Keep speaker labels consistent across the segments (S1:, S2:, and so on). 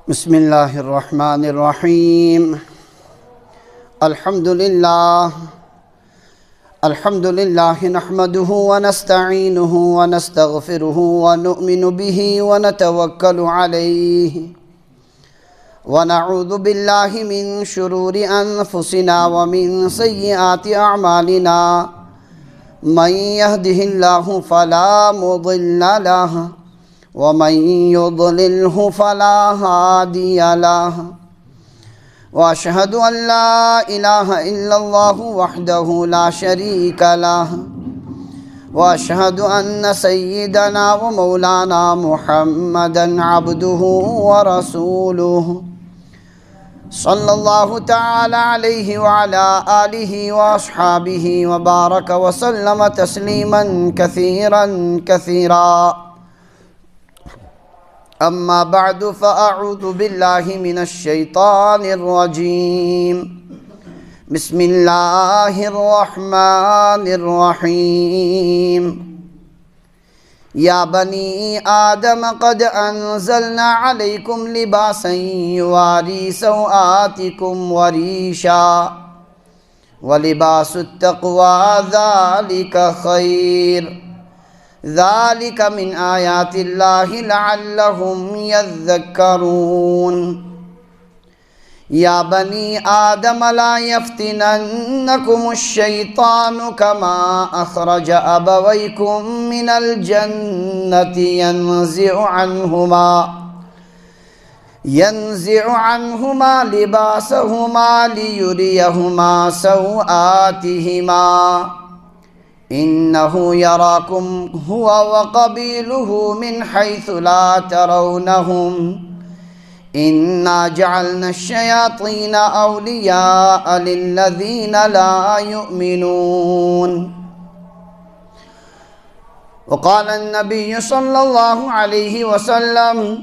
S1: بسم الله الرحمن الرحيم. الحمد لله نحمده ونستعينه ونستغفره ونؤمن به ونتوكل عليه ونعوذ بالله من شرور أنفسنا ومن سيئات أعمالنا. من يهده الله فلا مضل له ومن يضلله فلا هادي له، وأشهد أن لا إله إلا الله وحده لا شريك له، وأشهد أن سيدنا ومولانا محمدا عبده ورسوله صلى الله تعالى عليه وعلى آله وأصحابه وبارك وسلم تسليما كثيرا كثيرا. أما بعد فأعوذ بالله من الشيطان الرجيم. بسم الله الرحمن الرحيم. يا بني آدم قد أنزلنا عليكم لباسا يواري سوآتكم وريشا ولباس التقوى ذلك خير ذلك من آيات الله لعلهم يذكرون. يا بني آدم لا يفتننكم الشيطان كما أخرج أبويكم من الجنة ينزع عنهما لباسهما ليريهما سوآتهما إنه يراكم هو وقبيله من حيث لا ترونهم إنا جعلنا الشياطين أولياء للذين لا يؤمنون. وقال النبي صلى الله عليه وسلم: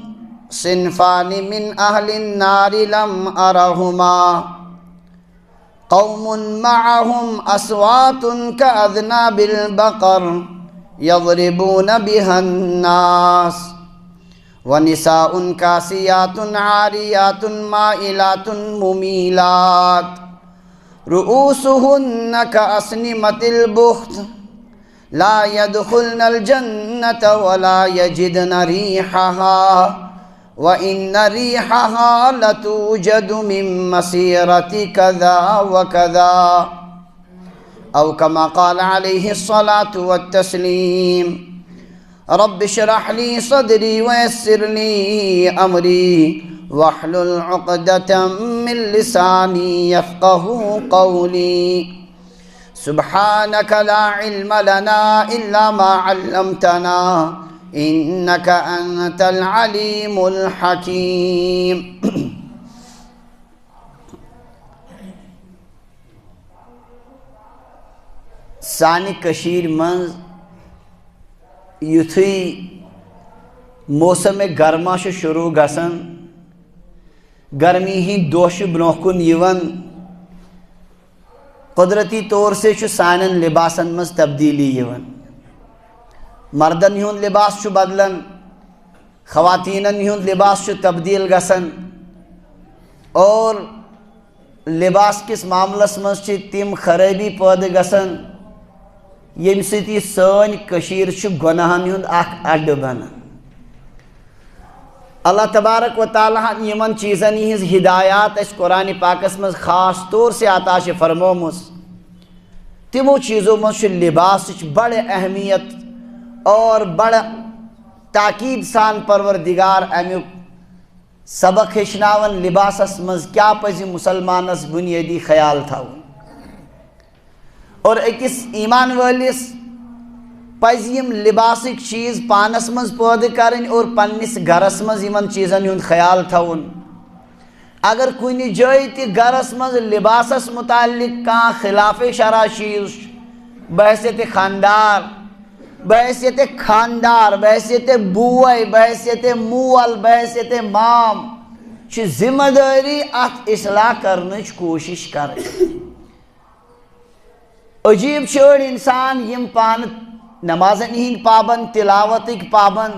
S1: صنفان من أهل النار لم أرهما، قوم معهم أصوات كأذناب البقر يضربون بها الناس، ونساء كاسيات عاريات مائلات مميلات رؤوسهن كأسنمة البخت لا يدخلن الجنة ولا يجدن ريحها وإن ريحها لتوجد من مسيرة كذا وكذا، أو كما قال عليه الصلاة والتسليم. رب اشرح لي صدري ويسر لي أمري واحلل عقدة من لساني يفقه قولي. سبحانك لا علم لنا إلا ما علمتنا إنك أنت العليم الحكيم. سانہِ کشیر منز یُتھُے موسم گرما شروع گژھان، گرمی ہٕنٛدۍ دۄہ چھِ برونٛہہ کُن یِوان، قدرتی طور سے چھُ سانٮ۪ن لباسن منٛز تبدیلی یِوان. مردن ہُنٛد لباس چھُ بدلان، خواتیٖنن ہُنٛد لباس چھُ تبدیل گژھان، اور لباس کِس معاملس منٛز چھِ تِم خرٲبی پٲدٕ گژھان ییٚمہِ سۭتۍ یہِ سٲنۍ کٔشیٖر چھُ گۄناہن ہُنٛد اکھ اڈٕ بنان. اللہ تبارک و تعالیٰ ہن یِمن چیٖزن ہِنٛز ہدایات اَسہِ قرآنِ پاکس منٛز خاص طور سے عطا چھِ فرمٲومٕژ، تِمو چیٖزو منٛز چھُ لباسٕچ بڑٕ اہمیت اور بڑٕ تاکیٖد سان پروردگار امیُک سبق ہیٚچھناوان لباسس منٛز کیٛاہ پزِ مُسلمانس بُنیٲدی خیال تھاوُن. اور أکِس ایمان وٲلِس پزِ یِم لباسٕکۍ چیٖز پانس منٛز پٲدٕ کرٕنۍ اور پننِس گرس منٛز یِمن چیٖزن ہُنٛد خیال تھاوُن. اگر کُنہِ جایہِ تہِ گرس منٛز لباسس متعلق کانٛہہ خلاف شرع چیٖز چھُ، بحیثیتِ خانٛدار، بحیثیتِ خانٛدار، بحیثیتِ بوے، بحیثیتِ مول، بحیثیتِ مام، چھِ ذمہ دٲری اتھ اصلاح کرنٕچ کوٗشش کرٕنۍ. عجیب چھِ أڑۍ اِنسان یِم پانہٕ نمازن ہٕنٛدۍ پابند، تلاوتٕکۍ پابند،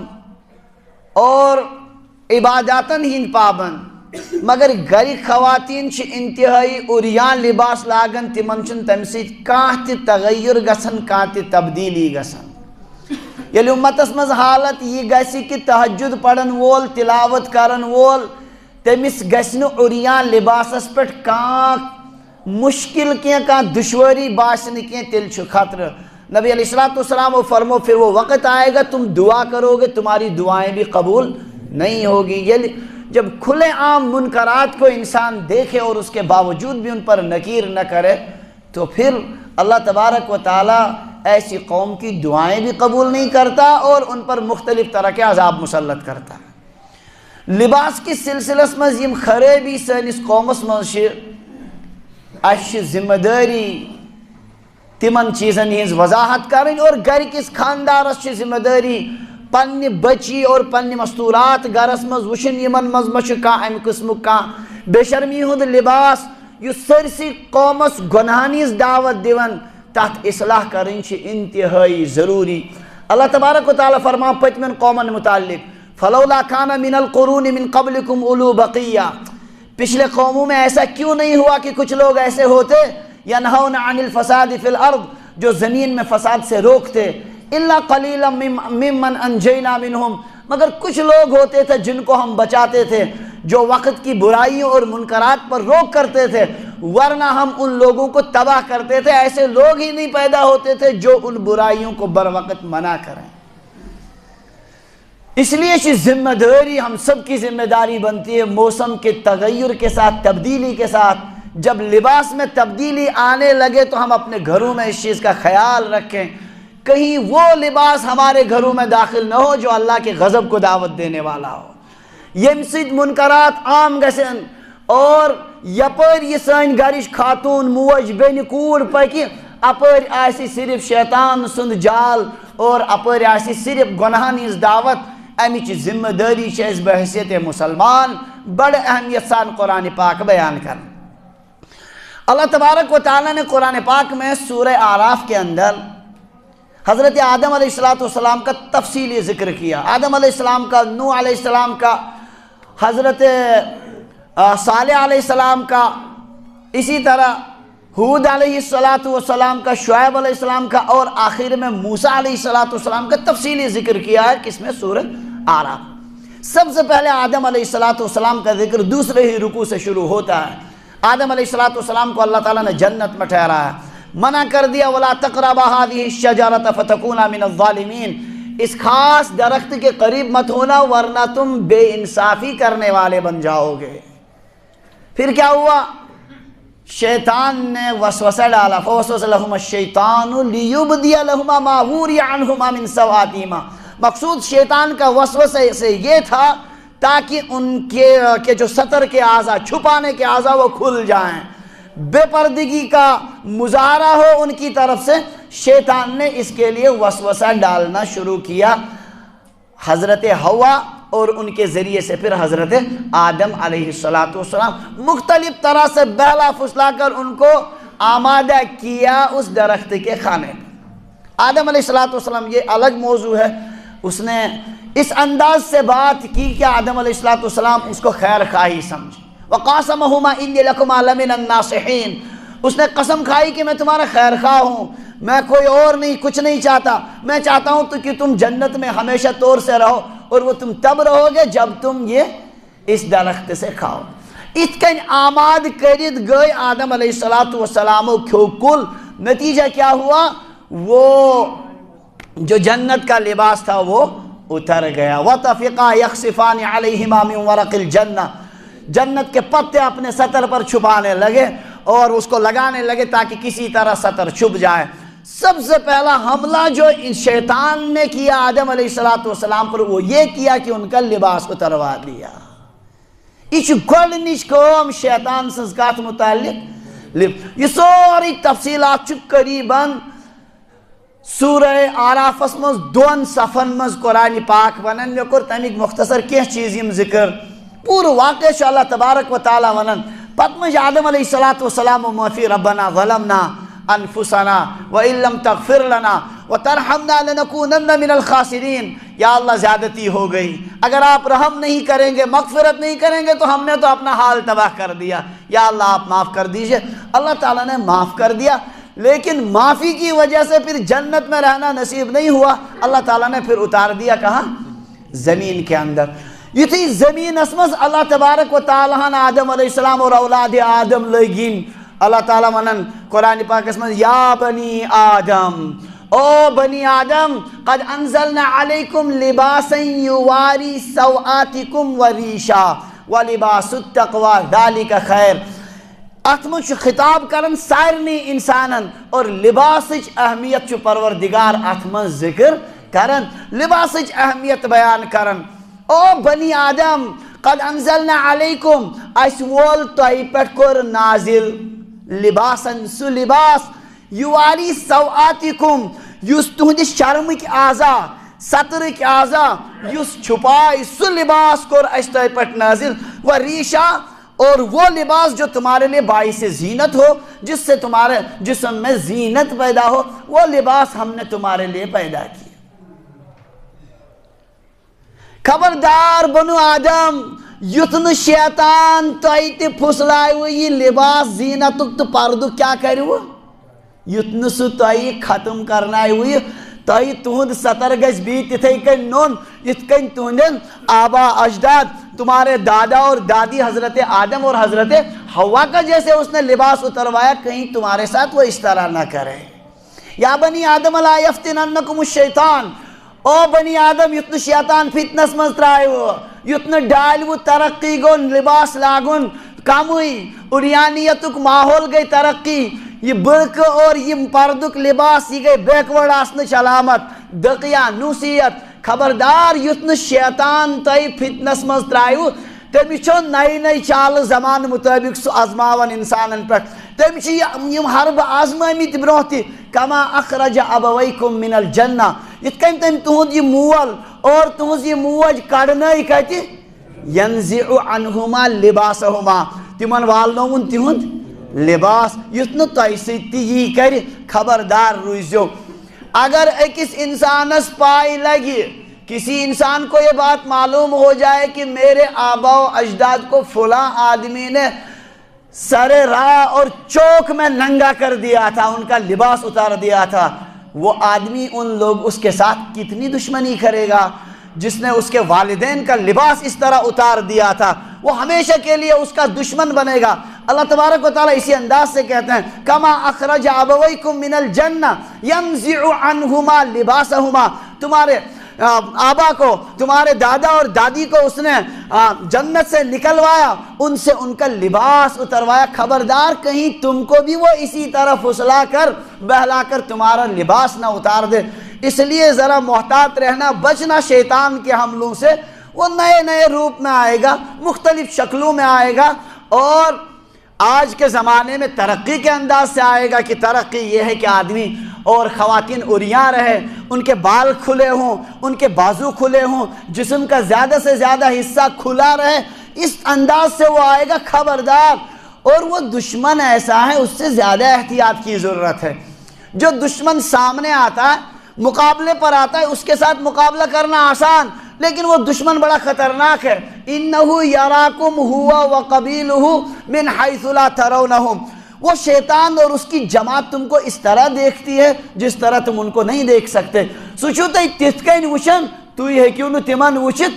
S1: اور عباداتن ہند پابند مگر گری خواتین چھ انتہائی اوریان لباس لاگن تمن چھ تم سۭتۍ کانٛہہ تہِ تغیر گژھان کانٛہہ تہِ تبدیلی گژھان ییٚلہِ اُمتس منٛز حالت یہ گژھِ کہ تہجد پرن وول تلاوت کرن وول تٔمِس گژھِ نہٕ اوریان لباسس پٮ۪ٹھ کانٛہہ مشکل کینٛہہ کانٛہہ دشواری باسہِ نہٕ کینٛہہ تیٚلہِ چھُ خطرٕ نبی علیہ الصلوۃ والسلام فرمو پھر وہ وقت آئے گا تم دعا کرو گے تمہاری دعائیں بھی قبول نہیں ہوگی جب کھلے عام منکرات کو انسان دیکھے اور اس کے باوجود بھی ان پر نکیر نہ کرے تو پھر اللہ تبارک و تعالی ایسی قوم کی دعائیں بھی قبول نہیں کرتا اور ان پر مختلف طرح کے عذاب مسلط کرتا ہے لباس کی سلسلس مز یم خرابی سانس قومس مز اش ذمہ داری تمن چیزن ہز وضاحت کریں اور گھر کس خاندارس ذمہ داری پنہ بچی اور پنہ مستورات گرس مز وچن یمن مز مچ کانٛہہ امہ قسمک کانٛہہ بے شرمی ہند لباس یس سرسی قومس گناہن ہز دعوت دیون تحت اصلاح کریں انتہائی ضروری اللہ تبارک و تعالی فرما پتمن قومن متعلق فلولا کان من القرون من قبلکم اولو بقیہ پچھلے قوموں میں ایسا کیوں نہیں ہوا کہ کچھ لوگ ایسے ہوتے ینہون عن الفساد فی الارض جو زمین میں فساد سے روکتے الا قلیلا ممن انجینا منہم مگر کچھ لوگ ہوتے تھے جن کو ہم بچاتے تھے جو وقت کی برائیوں اور منکرات پر روک کرتے تھے ورنہ ہم ان لوگوں کو تباہ کرتے تھے ایسے لوگ ہی نہیں پیدا ہوتے تھے جو ان برائیوں کو بر وقت منع کریں اس لیے یہ ذمہ داری ہم سب کی ذمہ داری بنتی ہے موسم کے تغیر کے ساتھ تبدیلی کے ساتھ جب لباس میں تبدیلی آنے لگے تو ہم اپنے گھروں میں اس چیز کا خیال رکھیں کہیں وہ لباس ہمارے گھروں میں داخل نہ ہو جو اللہ کے غضب کو دعوت دینے والا ہو یمسید منکرات عام گژھن اور یپر یہ سن گرش خاتون موج بین کوڑ پکہ اپر آسی صرف شیطان سند جال اور اپر آسی صرف گناہن ہز دعوت امچ ذمہ داری اس بحیثیت مسلمان بڑے اہمیت سان قرآن پاک بیان کر اللہ تبارک و تعالی نے قرآن پاک میں سورہ اعراف کے اندر حضرت آدم علیہ السلام کا تفصیلی ذکر کیا آدم علیہ السلام کا نوح علیہ السلام کا حضرت صالح علیہ السلام کا اسی طرح ہود علیہ السلام کا شعیب علیہ السلام کا اور آخر میں موسیٰ علیہ السلام کا تفصیلی ذکر کیا ہے کس میں سورہ اعراف سب سے پہلے آدم علیہ السلام کا ذکر دوسرے ہی رکوع سے شروع ہوتا ہے آدم علیہ السلام کو اللہ تعالیٰ نے جنت میں ٹھہرایا منع کر دیا وَلَا تَقْرَبَا هَذِهِ الشَّجَرَةَ فَتَكُونَا مِنَ الظَّالِمِينَ اس خاص درخت کے قریب مت ہونا ورنہ تم بے انصافی کرنے والے بن جاؤ گے پھر کیا ہوا شیطان نے وسوسہ ڈالا فوسوس لہم الشیطان لیبدی لہما ما وری عنہما من سواتہما مقصود شیطان کا وسوسہ سے یہ تھا تاکہ ان کے جو سطر کے اعضاء چھپانے کے اعضاء وہ کھل جائیں بے پردگی کا مظاہرہ ہو ان کی طرف سے شیطان نے اس کے لیے وسوسہ ڈالنا شروع کیا حضرت حوا اور ان کے ذریعے سے پھر حضرت آدم علیہ السلام مختلف طرح سے بہلا پھسلا کر ان کو آمادہ کیا اس درخت کے کھانے پر آدم علیہ السلام یہ الگ موضوع ہے اس نے اس انداز سے بات کی کہ آدم علیہ السلام اس کو خیر خواہی سمجھے وَقَاسَمَهُمَا إِنِّي لَكُمَا لَمِنَ النَّاصِحِينَ اس نے قسم کھائی کہ میں تمہارا خیر خواہ ہوں میں کوئی اور نہیں کچھ نہیں چاہتا میں چاہتا ہوں تو کہ تم جنت میں ہمیشہ طور سے رہو اور وہ تم تب رہو گے جب تم یہ اس درخت سے کھاؤ ات کن آماد کرد گئے آدم علیہ السلام کھو کل نتیجہ کیا ہوا وہ جو جنت کا لباس تھا وہ اتر گیا وَطَفِقَا يَخْصِفَانِ عَلَيْهِمَا مِنْ وَرَقِ الْجَنَّةِ جنت کے پتے اپنے سطر پر چھپانے لگے اور اس کو لگانے لگے تاکہ کسی طرح سطر چھپ جائے سب سے پہلا حملہ جو شیطان نے کیا آدم علیہ السلام پر وہ یہ کیا کہ ان کا لباس اتروا دیا یہ گۄڈنِچ کٲم شیطان سٕنٛز کتھ متعلق یہ سوری تفصیلات قریباً سورہ آرافس مز دون صفن مز قرآن پاک ونن میں کور تمیک مختصر کینٛہہ چیز یم ذکر پور واقع اللہ تبارک و تعالی ونن پت مجھ آدم علیہ السلام معافی ربنا ظلمنا انفسنا وان لم تغفر لنا وترحمنا لنكونن من الخاسرین یا اللہ زیادتی ہو گئی، اگر آپ رحم نہیں کریں گے، مغفرت نہیں کریں گے تو ہم نے تو اپنا حال تباہ کر دیا، یا اللہ آپ معاف کر دیجئے۔ اللہ تعالیٰ نے معاف کر دیا، لیکن معافی کی وجہ سے پھر جنت میں رہنا نصیب نہیں ہوا، اللہ تعالیٰ نے پھر اتار دیا کہاں؟ زمین کے اندر۔ یتھی زمین اسمس اللہ تبارک و تعالیٰ آدم علیہ السلام اور اولاد آدم لگین، اللہ تعالیٰ ونن قرآن پاک اسمس یا بنی آدم، او بنی آدم قد انزلنا علیکم لباسا یواری سوآتکم وریشا ولباس التقوی ذالک خیر۔ اتم خطاب کرن سارنی انسانن اور لباسچ اہمیت چھ پروردگار اتم ذکر کرن، لباسچ اہمیت بیان کرن۔ او بنی آدم قد انزلنا علیکم، اس وول تۄہہِ پٮ۪ٹھ کوٚر نازل لباسن سُہ لباس یواری سوآتکم یُس تُہنٛدِ شرمٕکۍ اعضا سترٕکۍ اعضا یُس چھپائے، سُہ لباس کوٚر اَسہِ تۄہہِ پٮ۪ٹھ نازل، و ریشا اور وہ لباس جو تمہارے لیے باعث زینت ہو، جس سے تمہارے جسم میں زینت پیدا ہو، وہ لباس ہم نے تمہارے لیے پیدا کیا۔ خبردار بنو آدم، یتن شیطان تۄہہِ تہِ پھُسلایو یہ لباس زینتُک تہٕ پردُک کیا کریو، یتن سُہ تۄہہِ ختم کرنایو یہ تۄہہِ تُہُنٛد ستر گژھِ بیٚیہِ تِتھَے کٔنۍ نوٚن یِتھ کٔنۍ تُہنٛدٮ۪ن آبا اجداد تمہارے دادا اور دادی حضرت آدم اور حضرت حوا کا جیسے اس نے لباس اتروایا، کہیں تمہارے ساتھ وہ اس طرح نہ کرے۔ یا بنی آدم لا یفتننکم الشیطان، او بنی آدم یتن شیطان فتنس مز ترائیو، یتن ڈالو ترقی گو لباس لاگن کموئی، اریانیتک ماحول گئی ترقی، یہ برق اور یہ پردک لباس یہ گئی بیکورڈ آسنچ علامت، دقیہ نوسیت۔ خبردار یتن شیطان تۄہہِ فتنس مز ترائیو، تٔمِس چھو نئی نئی چال زمان مطابق سُہ آزماون انسانن پٮ۪ٹھ، تٔمِس چھِ یِم حربہٕ آزمٲمٕتۍ برونٛہہ تہِ، کما اخرج ابویکم من الجنہ، یِتھ کٔنۍ تٔمۍ تُہُنٛد یہِ مول اور تُہٕنٛز یہِ موج کڑنٲے کتہِ، ینزع عنہما لباسہما، تِمن والنووُن تِہُنٛد لباس، یُتھ نہٕ تۄہہِ سۭتۍ تہِ یی کرِ۔ خبردار روٗزِو۔ اگر ایکس انسانس پائے لگی، کسی انسان کو یہ بات معلوم ہو جائے کہ میرے آبا و اجداد کو فلاں آدمی نے سر راہ اور چوک میں ننگا کر دیا تھا، ان کا لباس اتار دیا تھا، وہ آدمی ان لوگ اس کے ساتھ کتنی دشمنی کرے گا؟ جس نے اس کے والدین کا لباس اس طرح اتار دیا تھا، وہ ہمیشہ کے لیے اس کا دشمن بنے گا۔ اللہ تبارک و تعالیٰ اسی انداز سے کہتے ہیں کما اخرج ابویکم من الجنہ ینزع عنہما لباسہما، تمہارے آبا کو، تمہارے دادا اور دادی کو اس نے جنت سے نکلوایا، ان سے ان کا لباس اتروایا۔ خبردار کہیں تم کو بھی وہ اسی طرح پھسلا کر بہلا کر تمہارا لباس نہ اتار دے۔ اس لیے ذرا محتاط رہنا، بچنا شیطان کے حملوں سے۔ وہ نئے نئے روپ میں آئے گا، مختلف شکلوں میں آئے گا، اور آج کے زمانے میں ترقی کے انداز سے آئے گا کہ ترقی یہ ہے کہ آدمی اور خواتین عریاں رہے، ان کے بال کھلے ہوں، ان کے بازو کھلے ہوں، جسم کا زیادہ سے زیادہ حصہ کھلا رہے، اس انداز سے وہ آئے گا۔ خبردار، اور وہ دشمن ایسا ہے، اس سے زیادہ احتیاط کی ضرورت ہے۔ جو دشمن سامنے آتا ہے، مقابلے پر آتا ہے، اس کے ساتھ مقابلہ کرنا آسان، لیکن وہ دشمن بڑا خطرناک ہے۔ اِنَّهُ يَرَاكُمْ هُوَ وَقَبِيلُهُ مِنْ حَيْثُ لَا تَرَوْنَهُمْ، وہ شیطان اور اس کی جماعت تم کو اس طرح دیکھتی ہے جس طرح تم ان کو نہیں دیکھ سکتے۔ سوچوتے تِتھ کٔنۍ وٕچھن، تُہۍ ہیٚکِو نہٕ تِمن وٕچھِتھ،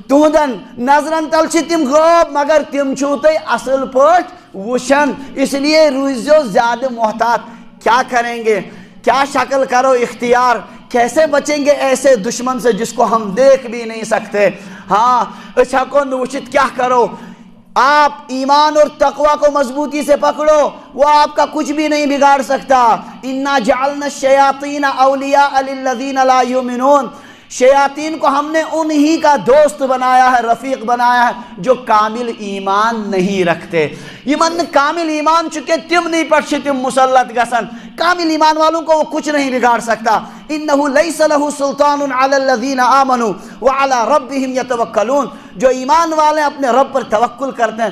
S1: تُہنٛدن نظرن تل چھِ تِم غٲب، مگر تِم چھِو تُہۍ اصل پٲٹھۍ وٕچھان۔ اس لیے روٗزِو زیادٕ محتاط۔ کیا کریں گے، کیا شکل کرو اختیار، کیسے بچیں گے ایسے دشمن سے جس کو ہم دیکھ بھی نہیں سکتے؟ ہاں، أسۍ ہٮ۪کو نہٕ وٕچھِتھ، کیا کرو؟ آپ ایمان اور تقوی کو مضبوطی سے پکڑو، وہ آپ کا کچھ بھی نہیں بگاڑ سکتا۔ اِنَّا جَعَلْنَا الشَّيَاطِينَ أَوْلِيَاءَ لِلَّذِينَ لَا يُؤْمِنُونَ، شیاطین کو ہم نے انہی کا دوست بنایا ہے، رفیق بنایا ہے، جو کامل ایمان نہیں رکھتے۔ یمن کامل ایمان چکے تم نہیں پٹھ تم مسلط گسن، کامل ایمان والوں کو وہ کچھ نہیں بگاڑ سکتا۔ انہ لیس لہ سلطان علی الذین آمنوا وعلی ربہم یتوکلون، جو ایمان والے اپنے رب پر توکل کرتے ہیں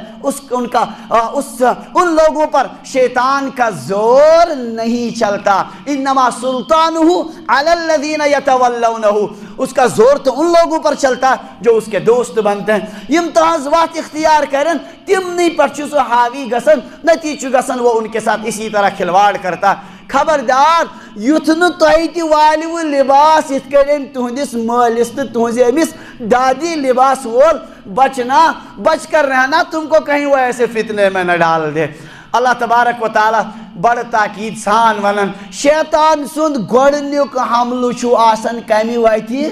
S1: ان لوگوں پر شیطان کا زور نہیں چلتا۔ انما سلطانہ علی الذین یتولونہ، اس کا زور تو ان لوگوں پر چلتا ہے جو اس کے دوست بنتے ہیں۔ یم تہذ وقت اختیار کرن تمنی پر چھ سو حاوی گسن، نتیجہ گسن وہ ان کے ساتھ اسی طرح کھلواڑ کرتا۔ خبردار یتھ نہ تہ تہ والو لباس یت کڑین تہندس مالس تو تہذ امس دادی لباس وول بچنا، بچ کر رہنا، تم کو کہیں وہ ایسے فتنے میں نہ ڈال دے۔ اللہ تبارک و تعالی بڑ تاکید سان ونن شیطان سند گۄڈنیُک حملہ چھُ آسان کمی وتی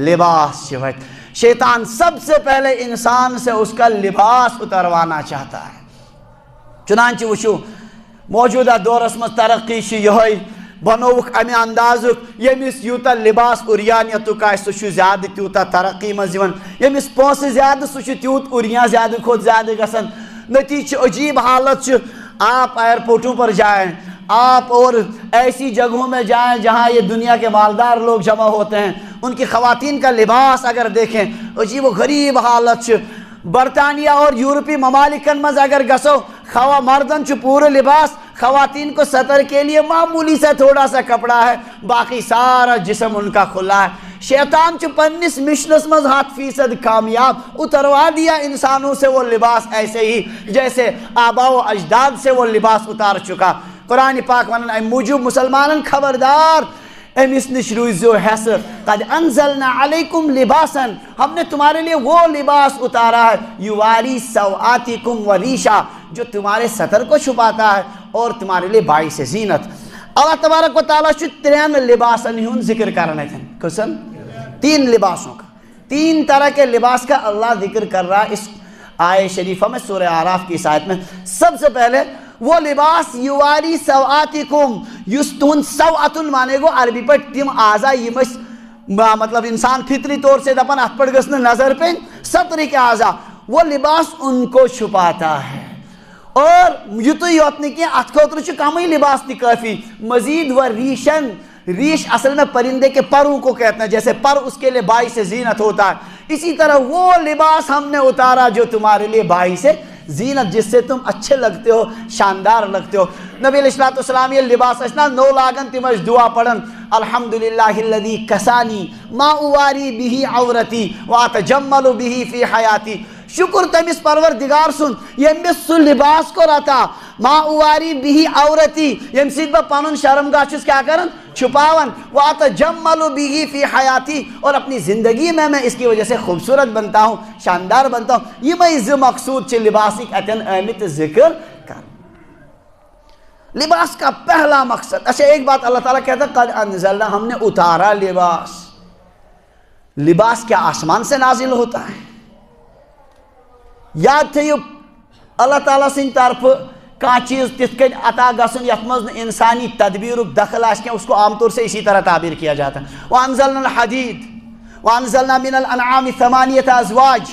S1: لباس چھ وتہِ۔ شیطان سب سے پہلے انسان سے اس کا لباس اتروانا چاہتا ہے۔ چنانچہ وچھو موجودہ دورس مز ترقی یہ بنوک امہ اندازک یمس یوتا لباس اریانیتک آسہ سہ زیادہ تیوتا ترقی مز یوان، یمس پونسہ زیادہ سہ تیوت اریاں زیادہ کھوت زیادہ گژھان۔ نتیجہ عجیب حالت آپ ایئرپورٹوں پر جائیں، آپ اور ایسی جگہوں میں جائیں جہاں یہ دنیا کے مالدار لوگ جمع ہوتے ہیں، ان کی خواتین کا لباس اگر دیکھیں عجیب و غریب حالت۔ برطانیہ اور یورپی ممالکن مز اگر گسو مردن پورے لباس، خواتین کو سطر کے لیے معمولی سا تھوڑا سا کپڑا ہے، باقی سارا جسم ان کا کھلا ہے۔ شیطان پنس مشنس مز 100% کامیاب، اتروا دیا انسانوں سے وہ لباس ایسے ہی جیسے آباء و اجداد سے وہ لباس اتار چکا۔ قرآن پاک ونن ام موجود مسلمانن خبردار امس نش روزو حس، قد انزلنا علیکم لباسا، ہم نے تمہارے لیے وہ لباس اتارا ہے یواری سوآتکم وریشا، جو تمہارے سطر کو چھپاتا ہے اور تمہارے لیے باعث زینت۔ اللہ تبارک و تعالیٰ ترین لباسن ہن ذکر کرنے تھے، کسن 3 لباسوں کا، 3 طرح کے لباس کا اللہ ذکر کر رہا ہے اس آیہ شریفہ میں، سورہ اعراف کی اس آیت میں۔ سب سے پہلے وہ لباس یواری سوآتکم، یس تہن سواتن مانے گو عربی پر تم اعضا یم مطلب انسان فطری طور سے دپن ات پر گژھن نظر پین، سطر کے اعضا، وہ لباس ان کو چھپاتا ہے۔ اور یوت یوت نہیں کہ ات خاطر کم لباس تہ کافی، مزید و ریشن، ریش اصل میں پرندے کے پروں کو کہتے ہیں، جیسے پر اس کے لیے باعث زینت ہوتا ہے، اسی طرح وہ لباس ہم نے اتارا جو تمہارے لیے باعث زینت، جس سے تم اچھے لگتے ہو، شاندار لگتے ہو۔ نبی علیہ السلام یہ لباس اشنا نو لاگن تم دعا پڑھن الحمدللہ الذی کسانی ما اواری به عورتی واتجمل به فی حیاتی، شکر تمس پروردگار سن یمس سہ لباس کو رتا ما اواری به عورتی، یم سید با پنن شرمگاہ چھس کیا کرن چھپاون، واتجمل به فی حیاتی، اور اپنی زندگی میں اس کی وجہ سے خوبصورت بنتا ہوں، شاندار بنتا ہوں۔ یہ میں ز مقصود چھ لباسک اتن آمت ذکر کر۔ لباس کا پہلا مقصد، اچھا ایک بات اللہ تعالیٰ کہتا ہے قد انزلنا، ہم نے اتارا لباس۔ لباس کیا آسمان سے نازل ہوتا ہے؟ یاد تھیو اللہ تعالیٰ سن طرف کان چیز تتھ کن عطا گژھن یتھ منٛز نہٕ انسانی تدبیرک دخل آسہِ کینٛہہ، اس کو عام طور سے اسی طرح تعبیر کیا جاتا ہے۔ وانزلنا الحدید وانزلنا من الانعام 8 ازواج،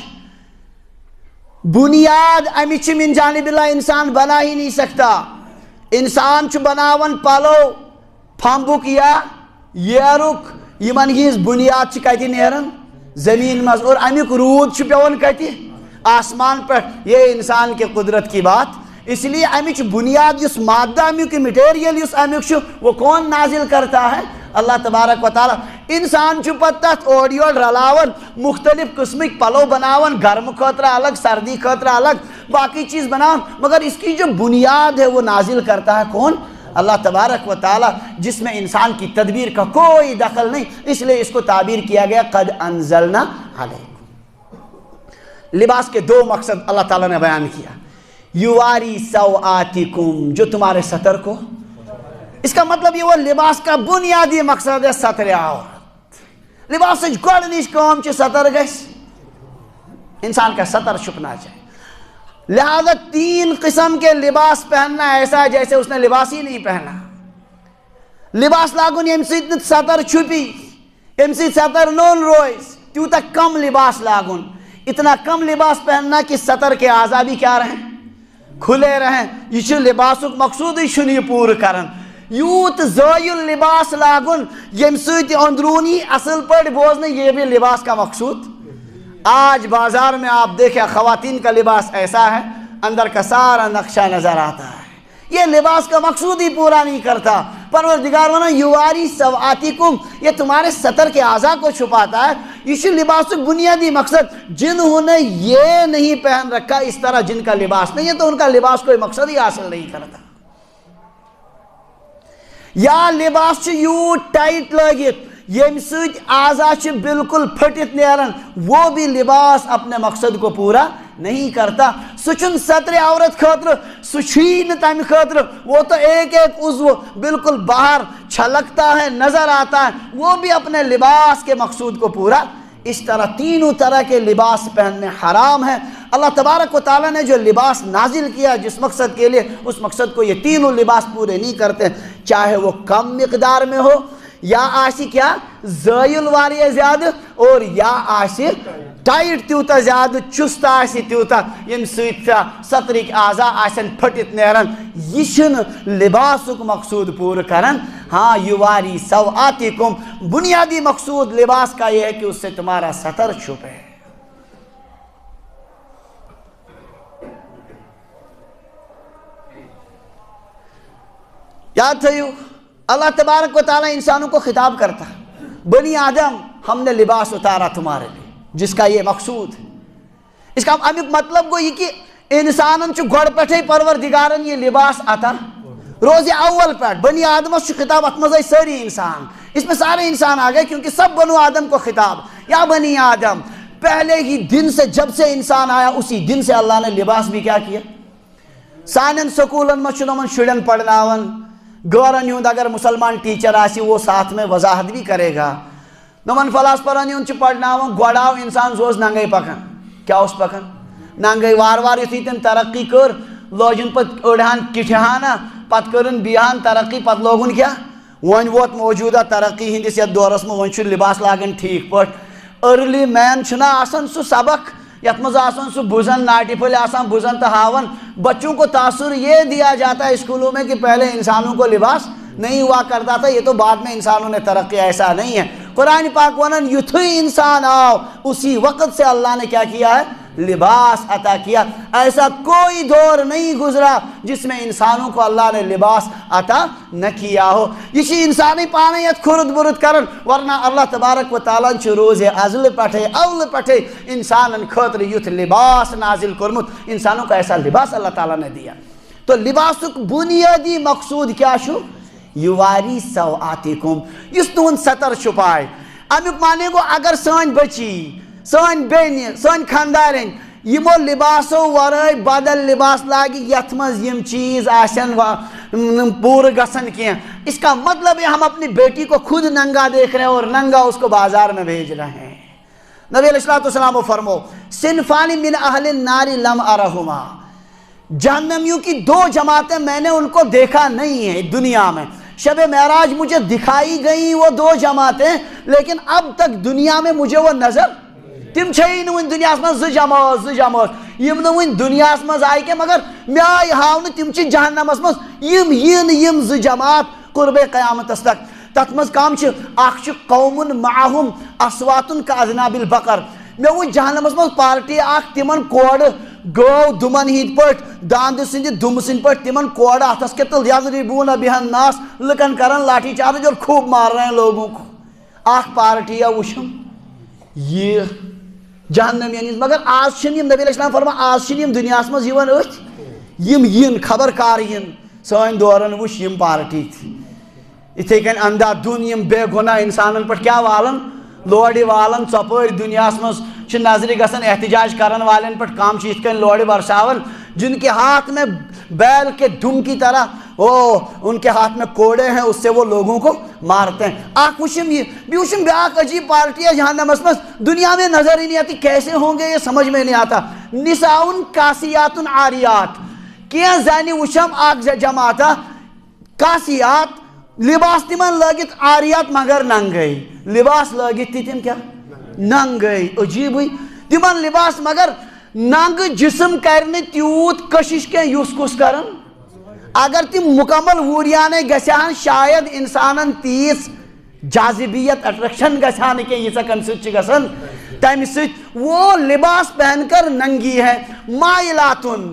S1: بنیاد امچ من جانب اللہ انسان بنا ہی نہیں سکتا۔ انسان چھ بناون پلو پھمبک یا یرک، یمن ہز بنیاد چھ کتہ نیرن زمین مز، اور امیک رود چھ پیون کتہ آسمان پر۔ یہ انسان کے قدرت کی بات، اس لیے امیچ بنیاد اس مادہ امیک مٹیریل اس امیک وہ کون نازل کرتا ہے؟ اللہ تبارک و تعالیٰ۔ انسان پتہ اور یور رلاون، مختلف قسمک پلو بناون، گرم خاطرہ الگ، سردی خاطرہ الگ، باقی چیز بناون، مگر اس کی جو بنیاد ہے وہ نازل کرتا ہے کون؟ اللہ تبارک و تعالیٰ، جس میں انسان کی تدبیر کا کوئی دخل نہیں، اس لیے اس کو تعبیر کیا گیا قد انزلنا علیکم۔ لباس کے 2 مقصد اللہ تعالیٰ نے بیان کیا، یواری سوآتکم، جو تمہارے سطر کو، اس کا مطلب یہ وہ لباس کا بنیادی مقصد ہے سطر عورت۔ لباس گۄڈنِچ کٲم چھِ سطر گژھِ، انسان کا سطر چھپنا چاہیے۔ لہذا 3 قسم کے لباس پہننا ایسا ہے جیسے اس نے لباس ہی نہیں پہنا۔ لباس لاگن یم سۭتۍ نہٕ سطر چھُپی، یم سۭتۍ سطر نوٚن روزِ، تیوٗتاہ کم لباس لاگن، اتنا کم لباس پہننا کہ سطر کے اعضاء بھی کیا رہیں، کھلے رہیں۔ یہ لباسک مقصود ہی چھُنہٕ یہِ پوٗرٕ کران۔ یوت زائل لباس لاگن یم سۭتۍ اندرونی اصل پٲٹھۍ بوزنے یہ بھی لباس کا مقصود. آج بازار میں آپ دیکھیں خواتین کا لباس ایسا ہے اندر کا سارا نقشہ نظر آتا ہے. یہ لباس کا مقصود ہی پورا نہیں کرتا. پروردگار ونا یواری سوآتکم، یہ تمہارے سطر کے اعضاء کو چھپاتا ہے. یہ لباس کا بنیادی مقصد جنہوں نے یہ نہیں پہن رکھا اس طرح جن کا لباس نہیں ہے تو ان کا لباس کوئی مقصد ہی حاصل نہیں کرتا. یا لباس یوت ٹائٹ لگت یم سۭتۍ اعضاء بالکل پھٹت نیرن، وہ بھی لباس اپنے مقصد کو پورا نہیں کرتا. سچن سطر عورت خاطر سچھی نہ تمہ خاطر، وہ تو ایک ایک عضو بالکل باہر چھلکتا ہے نظر آتا ہے، وہ بھی اپنے لباس کے مقصود کو پورا. اس طرح تینوں طرح کے لباس پہننے حرام ہیں. اللہ تبارک و تعالیٰ نے جو لباس نازل کیا جس مقصد کے لیے، اس مقصد کو یہ تینوں لباس پورے نہیں کرتے، چاہے وہ کم مقدار میں ہو یا آسی کیا زائل واریاہ زیادہ، اور یا آسی ٹائٹ تیوتا زیادہ چست آسی تیوتا یم سۭتۍ سطرک اعضاء آسن پھٹت نیرن. یہ چھنہ لباسک مقصود پورا کرن. ہاں یواری سوآتکم، بنیادی مقصود لباس کا یہ ہے کہ اس سے تمہارا سطر چھپے. یاد تھیو اللہ تبارک و تعالیٰ انسانوں کو خطاب کرتا ہے، بنی آدم ہم نے لباس اتارا تمہارے لیے جس کا یہ مقصود ہے. اس کا امیک مطلب گو یہ کہ انسانن چھ گوڑ پٹھے پروردگارن یہ لباس عطا روز اول پٹ بنی آدمس خطاب ات مزے ساری انسان، اس میں سارے انسان آ گئے کیونکہ سب بنو آدم کو خطاب. یا بنی آدم، پہلے ہی دن سے جب سے انسان آیا اسی دن سے اللہ نے لباس بھی کیا کیا. سانن سکولن میں چھن شڑن پڑھناون، گورن ہند اگر مسلمان ٹیچر آسی وہ ساتھ میں وضاحت بھی کرے گا. نمن فلاسفرن ہند پڑھناون گوڑاو انسان سوز ننگے پکن. کیا اس پکن ننگے وار وار یتھی تم ترقی کر لوجن پت اڑہان کٹھہانا پت کرن بیہان ترقی پت لوگن کیا ون ووت موجودہ ترقی ہندس یتھ دورس میں ون چھ لباس لاگن ٹھیک پٹ. ارلی مین چھنا آسان سو سبق یت مز آسان سو بزن ناٹی پھل آسان بزن تو ہاون. بچوں کو تاثر یہ دیا جاتا ہے اسکولوں میں کہ پہلے انسانوں کو لباس نہیں ہوا کرتا تھا، یہ تو بعد میں انسانوں نے ترقی. ایسا نہیں ہے. قرآن پاک ونن یتھی انسان آؤ اسی وقت سے اللہ نے کیا کیا ہے لباس عطا کیا. ایسا کوئی دور نہیں گزرا جس میں انسانوں کو اللہ نے لباس عطا نہ کیا ہو. یہ انسانی پانے یت کھرد برد کرن، ورنہ اللہ تبارک و تعالیٰ روز ازل پٹھے اول پٹھے انسان خاطر یتھ لباس نازل کرمت. انسانوں کا ایسا لباس اللہ تعالیٰ نے دیا. تو لباسک بنیادی مقصود کیا شو یواری سوآتکم، یس تہند سطر چھپائے. امیک معنی گو اگر سان بچی سان بین سان خاندارن یمو لباسو ورائے بدل لباس لاگی یتھ مز یم چیز آسن پور گسن کی، اس کا مطلب ہے ہم اپنی بیٹی کو خود ننگا دیکھ رہے ہیں اور ننگا اس کو بازار میں بھیج رہے ہیں. نبی علیہ السلام فرمو صنفان من اہل النار لم ارہما، جہنمیوں کی دو جماعتیں میں نے ان کو دیکھا نہیں ہے دنیا میں. شب معراج مجھے دکھائی گئی وہ دو جماعتیں، لیکن اب تک دنیا میں مجھے وہ نظر تم چھئی نہ دنیا من زٕ جماعت یم نہ ون دنیا مز آئی کہ مگر مے آئی ہاؤن تم چھ جہنمس مز یم زٕ جماعت قرب قیامتس تک. تت مز کم اخ قوم معہم اصوات کاذناب البقر. مے و جہنمس مز پارٹی اخ تمن کوڑ گو دمن ہند پٹ داند سند دم سند پٹ تمن کوڑ اتس کے تل یضربون بها الناس، لکن کرن لاٹھی چارج اور خوب مار رہے ہیں لوگوں کو. اخ پارٹی وچھم یہ جہنم مگر آج چھن یم نبی علیہ السلام فرما آج چھن یم دنیا مز یوان اتھ یم ین خبر کار ین سان دورن وچھ یم پارٹی اتھے کن اندھا دن یم بے گناہ انسانن پٹ کیا والن لوڑی والن ژپٲرۍ دنیا مز چھ نظر گژھان احتجاج کرن والن پٹ کام چھ کن لوڑی برساون جن کے ہاتھ میں بیل کے دم کی طرح ان کے ہاتھ میں کوڑے ہیں اس سے وہ لوگوں کو مارتے ہیں. آنکھ وشم یہ بھی وشم بیاک عجیب پارٹی ہے جہنم مز دنیا میں نظر ہی نہیں آتی، کیسے ہوں گے یہ سمجھ میں نہیں آتا. نساؤن کاسیات عاریات کیا زانی وشم آگ جماعت کاسیات لباس تمن لگت عاریات مگر ننگئی، لباس لگت تم کیا ننگئی. عجیب ہوئی تمن لباس مگر ننگ جسم کرنے تیوت کشش کے یوس کس کرن اگر تم مکمل ووریانے گژھان شاید انسانن تیز جاذبیت اٹریکشن گژھان کہ یہ کم سچ گژھان تمہ سۭتۍ وہ لباس پہن کر ننگی ہے مائلاتن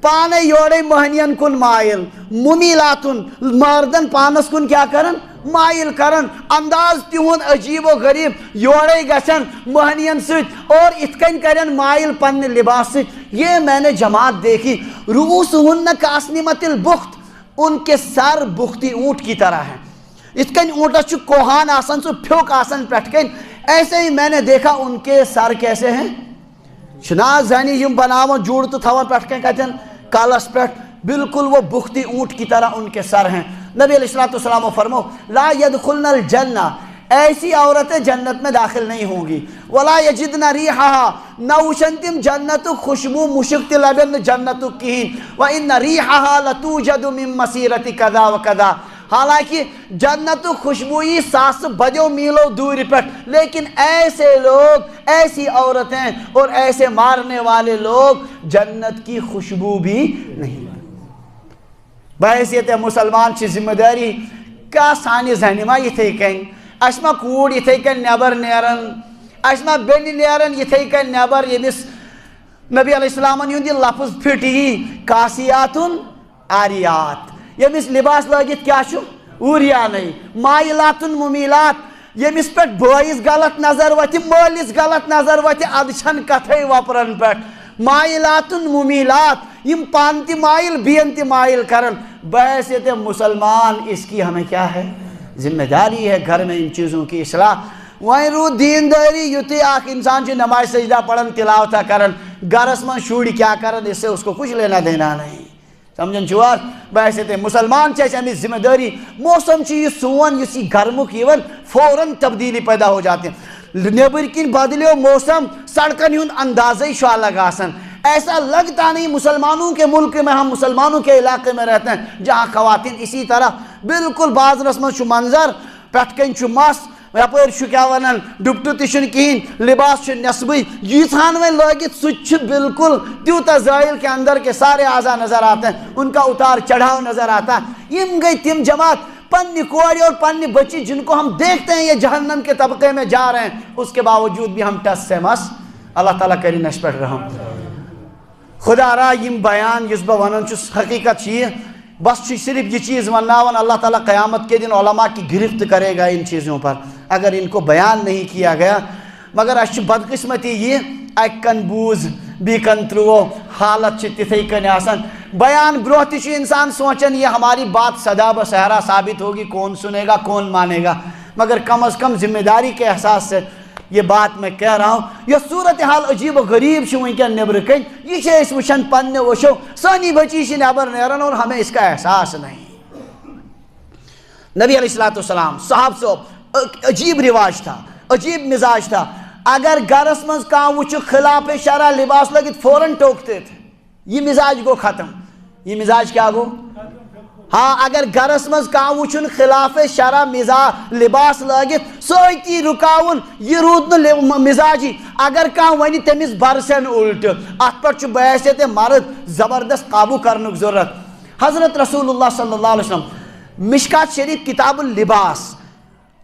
S1: پانے یوڑے مہنین کن مائل ممیلاتن مردن پانس کن کیا کرن مائل کرن انداز تہند عجیب و غریب یوڑے گژھن مہنین سۭتۍ اور اتکن کرن مائل پنہ لباس سۭتۍ یہ میں نے جماعت دیکھی رؤوسہن کاسنمۃ البخت ان کے سر بختی اونٹ کی طرح ہیں اتکن اونٹس چھ کوہان آسن سو پھیوک آسن پٹھ کن ایسے ہی میں نے دیکھا ان کے سر کیسے ہیں چھنا زنی یم بناون جوڑ تو تھاون پٹھ کن کتن کالس پٹھ بالکل وہ بختی اونٹ کی طرح ان کے سر ہیں نبی علیہ السلام فرمو لا يدخلن الجنہ ایسی عورتیں جنت میں داخل نہیں ہوں گی ولا یجدن ریحها نہ وچھن تم جنت خوشبو مشک لبن جنت کہین وان ریحها لتوجد من مسیرت کذا وکذا حالانکہ جنت خوشبوئی 700 بدیوں میلوں دوری پر لیکن ایسے لوگ ایسی عورتیں اور ایسے مارنے والے لوگ جنت کی خوشبو بھی نہیں بحیثیت مسلمان چی ذمہ داری کا سانی ذہنی ما یتھے کن اسما کوڑ یتھے کن نیبر نیرن اسما بین نیرن یتھے کن نیبر یمس نبی علیہ السلام یوندی لفظ پھٹی کاسیاتن آریات یمس لباس لگت کیا چھو اوریانے مائلاتن ممیلات یمس پہ بائیس غلط نظر وتی مالس غلط نظر وتی ادچھن کتھے وپرن پہ مائلاتن ممیلات یم پان تی مائل بین تی مائل کرن بحیثیت مسلمان اس کی ہمیں کیا ہے ذمہ داری ہے گھر میں ان چیزوں کی اصلاح وہیں رو دینداری یوتی آخ انسان جو نماز سجدہ پڑھن تلاوتہ کرن گرس من شوڑی کیا کرن اس سے اس کو کچھ لینا دینا نہیں سمجھن چوار بحیثیت مسلمان چاہیے ہمیں ذمہ داری موسم چیز سون اسی گرمک یون فوراً تبدیلی پیدا ہو جاتے ہیں نیبر کن بدلیو موسم سڑکن ہند اندازی شو الگ آسن ایسا لگتا نہیں مسلمانوں کے ملک میں ہم مسلمانوں کے علاقے میں رہتے ہیں جہاں خواتین اسی طرح بالکل باز رسم چھ منظر پٹھ کن چھ مس یپر کیا ونان ڈپٹو تہ کہین لباس نصبی یتھان میں لگت سہ بالکل تیوتا زائل کے اندر کے سارے اعضاء نظر آتے ہیں ان کا اتار چڑھاؤ نظر آتا ہے یم گئی تم جماعت پنی کوڑی اور پنی بچی جن کو ہم دیکھتے ہیں یہ جہنم کے طبقے میں جا رہے ہیں اس کے باوجود بھی ہم ٹس سے مس اللہ تعالیٰ کری نش پہ رہا خدا را یم بیان یس بہ ونان چھس حقیقت یہ بس صرف یہ چیز وناون اللہ تعالیٰ قیامت کے دن علماء کی گرفت کرے گا ان چیزوں پر اگر ان کو بیان نہیں کیا گیا مگر اس بدقسمتی یہ اک کن بوز بی کن ترو حالت تتھے کن آسان بیان برو تہ انسان سوچن یہ ہماری بات صدا بصحرا ثابت ہوگی کون سنے گا کون مانے گا مگر کم از کم ذمہ داری کے احساس سے یہ بات میں کہہ رہا ہوں یہ صورتحال عجیب و غریب ونکن نبر کن یہ وچن پنہ وشو سانی بچی نبر نیرن اور ہمیں اس کا احساس نہیں نبی علیہ السلام صاحب صاحب عجیب رواج تھا عجیب مزاج تھا اگر گرس مز کان وچ خلاف شرع لباس لگت فوراً ٹوکتے تھے یہ مزاج گو ختم یہ مزاج کیا گو ہاں اگر گرس مز کان وچن خلاف شرع لباس لگت سوتی رکاون یہ رود مزاجی اگر کان ونی تمس برسن الٹ ات پر بحیثیت مرد زبردست قابو کرنک ضرورت حضرت رسول اللہ صلی اللہ علیہ وسلم مشکات شریف کتاب اللباس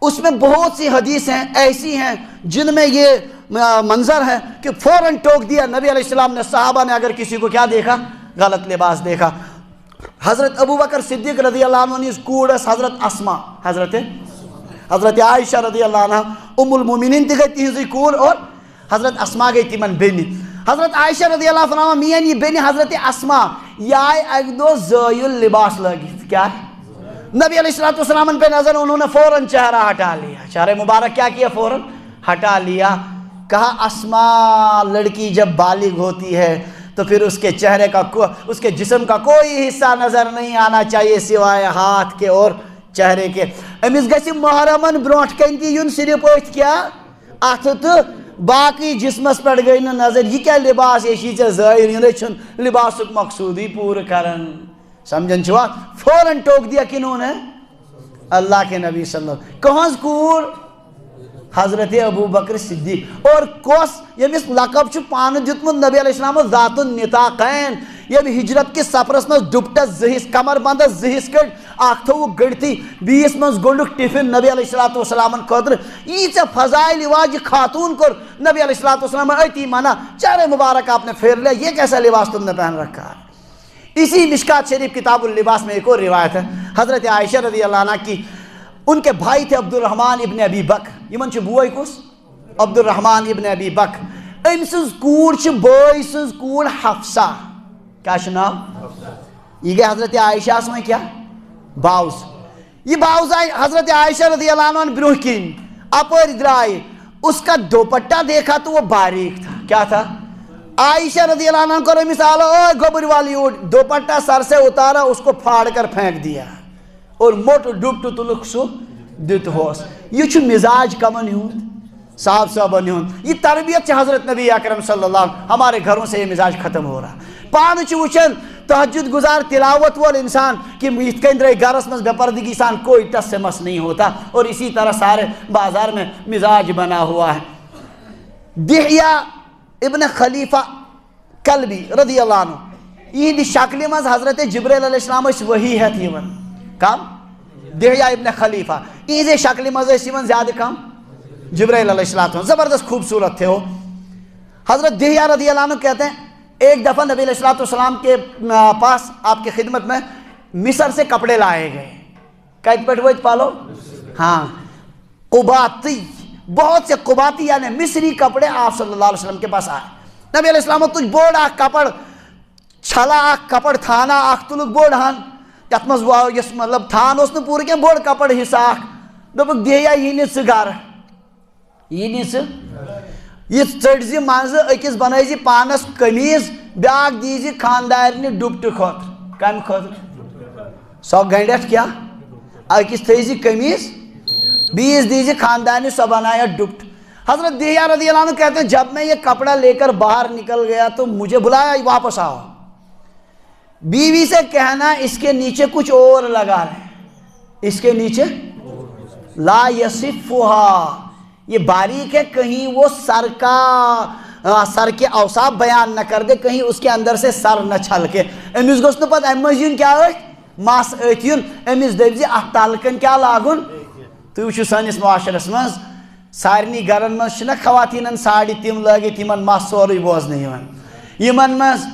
S1: اس میں بہت سی حدیث ہیں ایسی ہیں جن میں یہ منظر ہے کہ فوراً ٹوک دیا نبی علیہ السلام نے صحابہ نے اگر کسی کو کیا دیکھا غلط لباس دیکھا حضرت ابو بکر صدیق رضی اللہ عنہ نے کوڑس حضرت اسما حضرت عائشہ رضی اللہ عنہ ام المومنین تہ گئی تہذی کوڑ اور حضرت اسما گئی تمن بینی حضرت عائشہ رضی اللہ عنہ مین یہ بینی حضرت اسما یہ آئے ایک دو زائل لباس لگی کیا ہے نبی علیہ السلام پہ نظر انہوں نے فوراً چہرہ ہٹا لیا چہرہ مبارک کیا کیا فوراً ہٹا لیا کہا اسما لڑکی جب بالغ ہوتی ہے تو پھر اس کے چہرے کا اس کے جسم کا کوئی حصہ نظر نہیں آنا چاہیے سوائے ہاتھ کے اور چہرے کے امس گژھِ محرمن برونٹ کن تہ یون صرف ات کیا اتھ تو باقی جسمس پہ گئی نا نظر یہ کیا لباس یہ ظاہر یہ لباسک مقصودی پور کرن سمجھن چھوا فوراً ٹوک دیا کنہوں نے اللہ کے نبی صلی اللہ علیہ وسلم کہاں کوڑ حضرت ابو بکر صدیق اور کوس یمس لقب چھ پان دیتمت نبی علیہ السلام ذات النطاقین یم ہجرت کس سفرس مز ڈپٹس زہس کمر بندس زہس کڑ اخ تھوک گڑتی بیس مز گنڈک ٹفن نبی علیہ الصلوۃ والسلام خاطر ییژ فضائل واجہ خاتون کور نبی علیہ الصلوۃ والسلام اتی منع چہرہ مبارک آپ نے پھیر لیا یہ کیسا لباس تم نے پہن رکھا ہے۔ اسی مشکات شریف کتاب اللباس میں ایک اور روایت ہے حضرت عائشہ رضی اللہ عنہ کی، ان کے بھائی تھے عبد الرحمن ابن ابی بکر، یمن چھ بوئے کس عبد الرحمن ابن ابی بکر، ام سز کوڑ چھ بوئی سز کوڑ حفصہ، کیا چھ نام؟ یہ گئے حضرت عائشہ میں کیا باؤز، یہ باؤز آئی حضرت عائشہ رضی اللہ عنہ بروہ کن اپر درائے، اس کا دوپٹہ دیکھا تو وہ باریک تھا، کیا تھا؟ عائشہ رضی اللہ عنہ کو مثال اوہ گوبر والی اوٹ، دوپٹہ سر سے اتارا اس کو پھاڑ کر پھینک دیا اور موٹو ڈوبٹو تلک سو دیت ہوس، یہ چھو مزاج کمن ہوں صاحب صاحبانی ہوں، یہ تربیت چھ حضرت نبی اکرم صلی اللہ علیہ وسلم، ہمارے گھروں سے یہ مزاج ختم ہو رہا پان چھ وچن تہجد گزار تلاوت وال انسان کہ ات کن درے گرس مز بے پردگی سان کوئی ٹس سے مس نہیں ہوتا، اور اسی طرح سارے بازار میں مزاج بنا ہوا ہے۔ دحیہ ابن خلیفہ کلبی رضی اللہ عنہ یہ شکل مز حضرت جبریل علیہ السلام اس وحی ہے تھی ون کم دحیہ ابن خلیفہ یہ شکل مز اس ون زیادہ کم جبریل علیہ السلام زبردست خوبصورت تھے وہ۔ حضرت دحیہ رضی اللہ عنہ کہتے ہیں ایک دفعہ نبی علیہ السلام کے پاس آپ کی خدمت میں مصر سے کپڑے لائے گئے، کیت پٹ ویت پالو ہاں قباتی، بہت سے قباتی یعنی مصری کپڑے آپ صلی اللہ علیہ وسلم کے پاس آئے۔ نبی علیہ السلام تجھ بوڑ آکھ کپڑ چھلا آکھ کپڑ تھانا آکھ تلک بوڑ ہان یت مز یس مطلب تھان اس نے پورے کے بوڑ کپڑ حصہ آکھ دبک دیا یہ نیت سے گار یہ نیت سے یہ چڑزی منز اکس بنائیزی پانس قمیض بیاک دیزی خاندارنی ڈپٹ خاطر کم خاطر سو گنڈت کیا اکس تھیزی قمیض بیس دیزی خاندارنی سو بنایا ڈپٹ۔ حضرت دحیہ رضی اللہ عنہ کہتے ہیں جب میں یہ کپڑا لے کر باہر نکل گیا تو مجھے بلایا واپس آؤ، بیوی سے کہنا اس کے نیچے کچھ اور لگا رہے، اس کے نیچے لا یصفھا یہ باریک ہے کہیں وہ سر کے اوصاف بیان نہ کر دے، کہیں اس کے اندر سے سر نہ چھل کے امس گوس نہ پتہ ام مزین کیا مس اتین امس دپزِ اتھ تلکن کیا لاگن۔ تُہۍ وٕچھِو سٲنِس معاشرس منٛز سارنٕے گرن منٛز چھِنہ خواتیٖنن ساڑِ تِم لٲگِتھ یِمن مس سورُے بوزنہٕ یِمن منٛز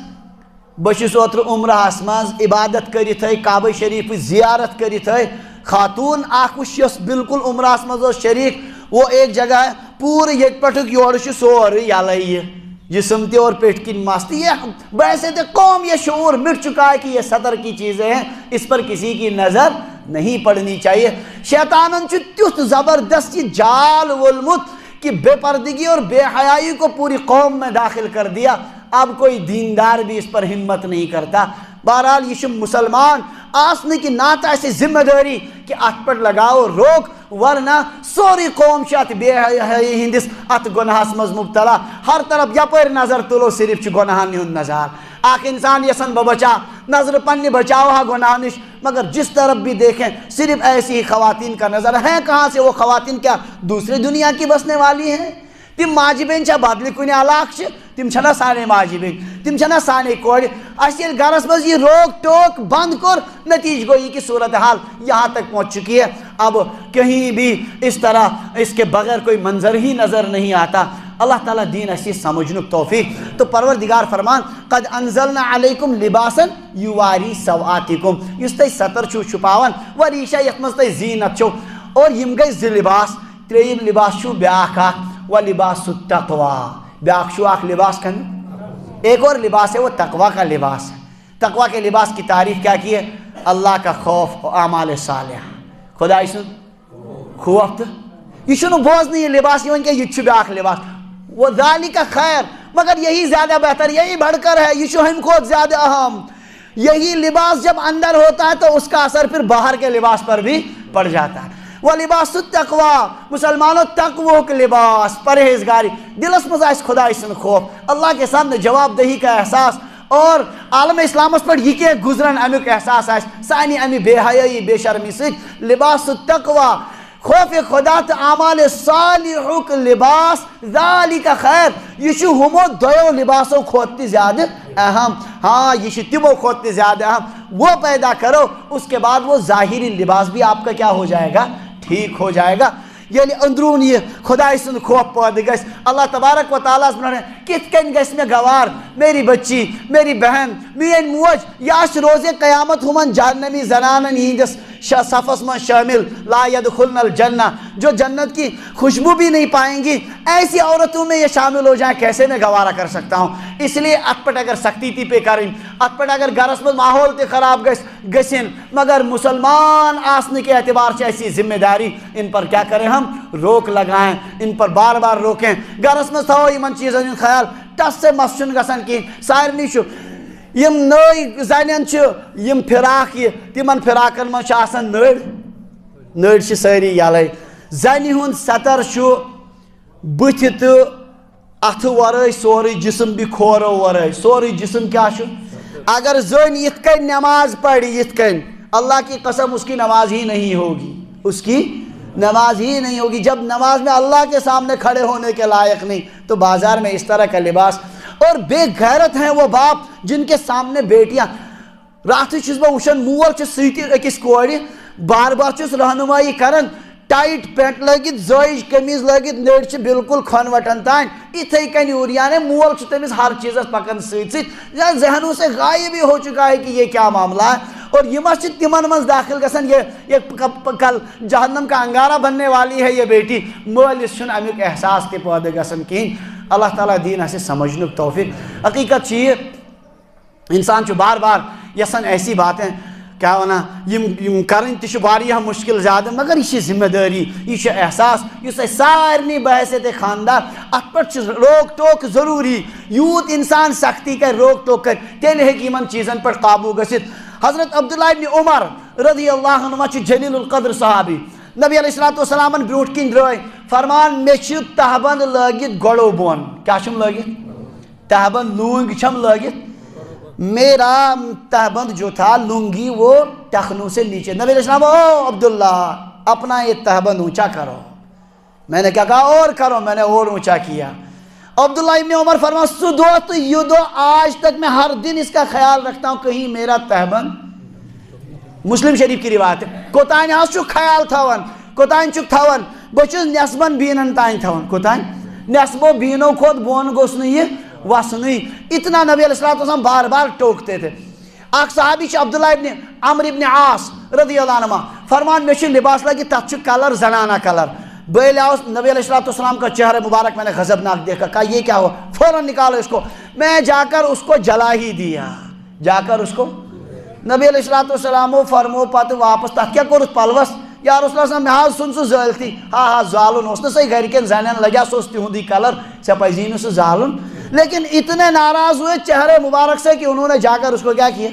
S1: بہٕ چھُس اوترٕ عمرہس منٛز عبادت کٔرِتھ کعبہ شریفٕچ زیارت کٔرِتھ خاتون اکھ وٕچھ یۄس بالکل عمرہس منٛز ٲس شریک، وہ ایک جگہ ہے پورے یت پٹھک یور سورے یلے یہ جسم تہ اور پیٹ کی مست، یہ ویسے تو قوم یہ شعور مٹ چکا ہے کہ یہ سطر کی چیزیں ہیں، اس پر کسی کی نظر نہیں پڑنی چاہیے۔ شیطانن چھ تیتھ زبردست یہ جال وولمت کہ بے پردگی اور بے حیائی کو پوری قوم میں داخل کر دیا، اب کوئی دیندار بھی اس پر ہمت نہیں کرتا۔ بہرحال یہ مسلمان آسنے کی نات ایسی ذمہ داری کہ ات پر لگاؤ روک، ورنہ سوری قوم ات بے حیائی ہندس ات گناہس مز مبتلا، ہر طرف یپر نظر تلو صرف گناہن ہند نظر، اخ انسان یسن بچا نظر پنہ بچاؤ ہا گناہ نش، مگر جس طرف بھی دیکھیں صرف ایسی ہی خواتین کا نظر ہے۔ کہاں سے وہ خواتین کیا دوسری دنیا کی بسنے والی ہیں؟ تم ماجہ بین چھا بدل کن علاقہ تم چھنا سانے ماجہ بین، تم چھنا سانے کوڑ، اس یل گرس مز یہ روک ٹوک بند کر، نتیج گوئی کہ صورتحال یہاں تک پہنچ چکی ہے، اب کہیں بھی اس طرح اس کے بغیر کوئی منظر ہی نظر نہیں آتا۔ اللہ تعالیٰ دین اسی سمجھنک توفیق تو پروردگار فرمان قد انزلنا علیکم لباسا یواری سوآتکم، اس تی ستر چھو چھپاون وریشہ یتمز تی زینت چھو، اور یم گئی زی لباس، تریم لباس چھو بیاکھ ولباس التقوی، بیاکھ چھو آکھ لباس کن، ایک اور لباس ہے وہ تقوی کا لباس ہے۔ تقوی کے لباس کی تعریف کیا کی ہے؟ اللہ کا خوف و اعمال صالحہ، خدا سن خوف تو یہ چھنو بوزنی یہ لباس یہ کہ یہ چھو بیاکھ لباس، وہ ذالک خیر، مگر یہی زیادہ بہتر، یہی بڑھ کر ہے، یہ چھو ہم خود زیادہ اہم۔ یہی لباس جب اندر ہوتا ہے تو اس کا اثر پھر باہر کے لباس پر بھی پڑ جاتا ہے۔ وَلِبَاسُ التَّقْوَى، مسلمانوں تقوی کے لباس، پرہیزگاری، دلس مز آئس خدا سن خوف، اللہ کے سامنے جواب دہی کا احساس، اور عالم اسلامس پر یہ کہ گزرن امیک احساس آئس سانی امی بے حیائی بے شرمی سچ۔ لباس التقوی، خوف خدا تو اعمال صالحک لباس، ذالک خیر، یہ چھو ہمو دیو لباسوں کھوتی زیادہ اہم۔ ہاں یہ تمو کھوت زیادہ اہم، وہ پیدا کرو، اس کے بعد وہ ظاہری لباس بھی آپ کا کیا ہو جائے گا؟ ٹھیک ہو جائے گا۔ یعنی اندرون یہ خدای سن خوف پید گژھِ، اللہ تبارک و تعالیٰ کت کن گژھِ مےٚ گوار میری بچی، میری بہن، میٲنۍ موج، یہ آسہِ روزِ قیامت ہمن جہنمی زنانن ہندس صفس من شامل، لا يدخلن الجنہ، جو جنت کی خوشبو بھی نہیں پائیں گی، ایسی عورتوں میں یہ شامل ہو جائیں، کیسے میں گوارہ کر سکتا ہوں؟ اس لیے ات پہ اگر سختی تی پہ کریں، ات پہ اگر گرس میں ماحول تے خراب گژھن، مگر مسلمان آسنے کے اعتبار سے ایسی ذمہ داری ان پر کیا کریں؟ ہم روک لگائیں، ان پر بار بار روکیں، گرس میں تھو یمن چیزن ہند خیال، ٹس سے مس چھن گژھان کہین، سارنی چھُ یم نئی زنین یم فراق یہ تمن فراقن من آسان نڑ ساری یلے، زنہِ ہند سطر بتھ تو اتھ ورٲے سورُے جسم بھی کھورو ورٲے سورُے جسم کیا اگر زن یت کن نماز پڑھ یت کن، اللہ کی قسم اس کی نماز ہی نہیں ہوگی، اس کی نماز ہی نہیں ہوگی۔ جب نماز میں اللہ کے سامنے کھڑے ہونے کے لائق نہیں تو بازار میں اس طرح کا لباس، اور بے غیرت ہیں وہ باپ جن کے سامنے بیٹیاں، رات چھس بہ وچھان مول چھ سۭتۍ أکِس کورِ بار بار چھس رہنمائی کران، ٹائٹ پینٹ لگت، زٲیج قمیض لگت، نڑ چھ بالکل کھن وٹن تان، اتھے کن یعنی مول چھ تمس ہر چیزس پکان سۭتۍ سۭتۍ، ذہنوں سے غائب ہی ہو چکا ہے کہ یہ کیا معاملہ ہے، اور یہ مسجد تمن من داخل گژھان، یہ کل جہنم کا انگارہ بننے والی ہے یہ بیٹی، مولس چھن امیک احساس تہ پٲدٕ گژھان کہین۔ اللہ تعالیٰ دین اسے سمجھنک توفیق۔ حقیقت یہ انسان چھُ بار بار یسان ایسی باتیں کیا ونا یم کرن تہ واریاہ مشکل زیادہ، مگر یہ ذمہ داری، یہ احساس اس سارنی بحثیت خاندار ات پہ روک ٹوک ضروری، یوت انسان سختی کر روک ٹوک کر تیل ہیکہِ یمن چیزن پہ قابو گژھِتھ۔ حضرت عبداللہ ابن عمر رضی اللہ عنہ جلیل القدر صحابی، نبی علیہ الصلوۃ والسلام برونٹ کن درٛاے فرمان مے چھ تہبند لٲگِتھ گۄڈو بۄن، کیا چھم لٲگِتھ؟ تہبند لونگ چھم لٲگِتھ، میرا تہبند جو تھا لنگی وہ ٹخنوں سے نیچے، نبی علیہ السلام او عبداللہ اپنا یہ تہبند اونچا کرو، میں نے کیا کہا اور کرو، میں نے اور اونچا کیا۔ عبداللہ ابن عمر فرمان سو دو تو یہ دو آج تک میں ہر دن اس کا خیال رکھتا ہوں کہیں میرا تہبند، مسلم شریف کی روایت ہے، کوتان چھُ خیال تھاون، کوتان چھُ تھاون، بہ چھُس نٮ۪صبن بیٖنن تام تھاون، کوتان نٮ۪صبو بیٖنو کھۄت بۄن گوٚژھ نہٕ یہِ وسنٕے، اتنا نبی علیہ الصلوۃ والسلام بار بار ٹوکتے تھے۔ اکھ صحابی چھُ عبداللہ ابن عمرو ابن عاص رضی اللہ عنہ فرمان مے چھُ لباس لگی تتھ چھُ کلر زنانہ کلر، بھائی آؤ نبی علیہ الصلوۃ والسلام کا چہرہ مبارک میں نے غضبناک دیکھا، کہا یہ کیا ہوا، فوراً نکالو اس کو، میں جا کر اس کو جلا ہی دیا، جا کر اس کو نبی علیہ الصلوۃ والسلام فرمو پتہ واپس تک کیا کورس پلوس، یا رسول اللہ صلی اللہ علیہ وسلم سن سہ زٲلتھی، ہاں زالن اس نہ گھرکن زنین لگیا سہ تہندی کلر، ژے پزی نہٕ سہ زالن، لیکن اتنے ناراض ہوئے چہرے مبارک سے کہ انہوں نے جا کر اس کو کیا کیا۔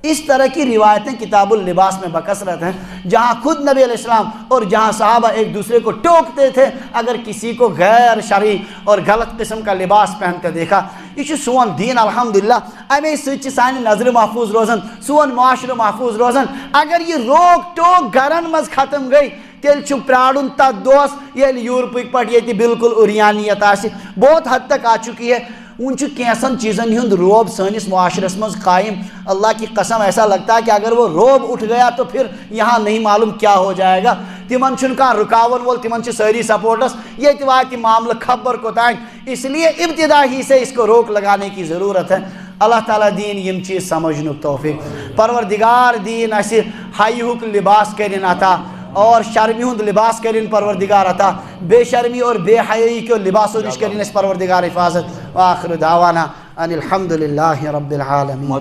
S1: اس طرح کی روایتیں کتاب اللباس میں بکثرت ہیں، جہاں خود نبی علیہ السلام اور جہاں صحابہ ایک دوسرے کو ٹوکتے تھے اگر کسی کو غیر شرعی اور غلط قسم کا لباس پہن کر دیکھا۔ یہ سون دین الحمدللہ امی سۭتۍ سانہِ نظر محفوظ روزان، سون معاشرٕ محفوظ روزان۔ اگر یہ روک ٹوک گھرن مز ختم گئی تیل چھُ پرارُن تتھ دۄہس ییٚلہِ یورپٕکۍ پٲٹھۍ ییٚتہِ بالکل عریانیت آسہِ، بہت حد تک آ چکی ہے، ان کینسن چیزن ہند روب سانس معاشرس مز قائم، اللہ کی قسم ایسا لگتا ہے کہ اگر وہ روب اٹھ گیا تو پھر یہاں نہیں معلوم کیا ہو جائے گا، تمن چھن کان رکاون وول، تمن چھ ساری سپورٹس، یہ واتہ معاملہ خبر کوتان، اس لیے ابتدا ہی سے اس کو روک لگانے کی ضرورت ہے۔ اللہ تعالیٰ دین یم چیز سمجھنک توفیق، پروردگار دین اسہ حیہک لباس کرن عطا اور شرمی ہند لباس کرن پروردگار عطا، بے شرمی اور بے حیائی کے لباسوں نش کرن اس پروردگار حفاظت۔ وآخر دعوانا ان الحمد للہ رب العالمین۔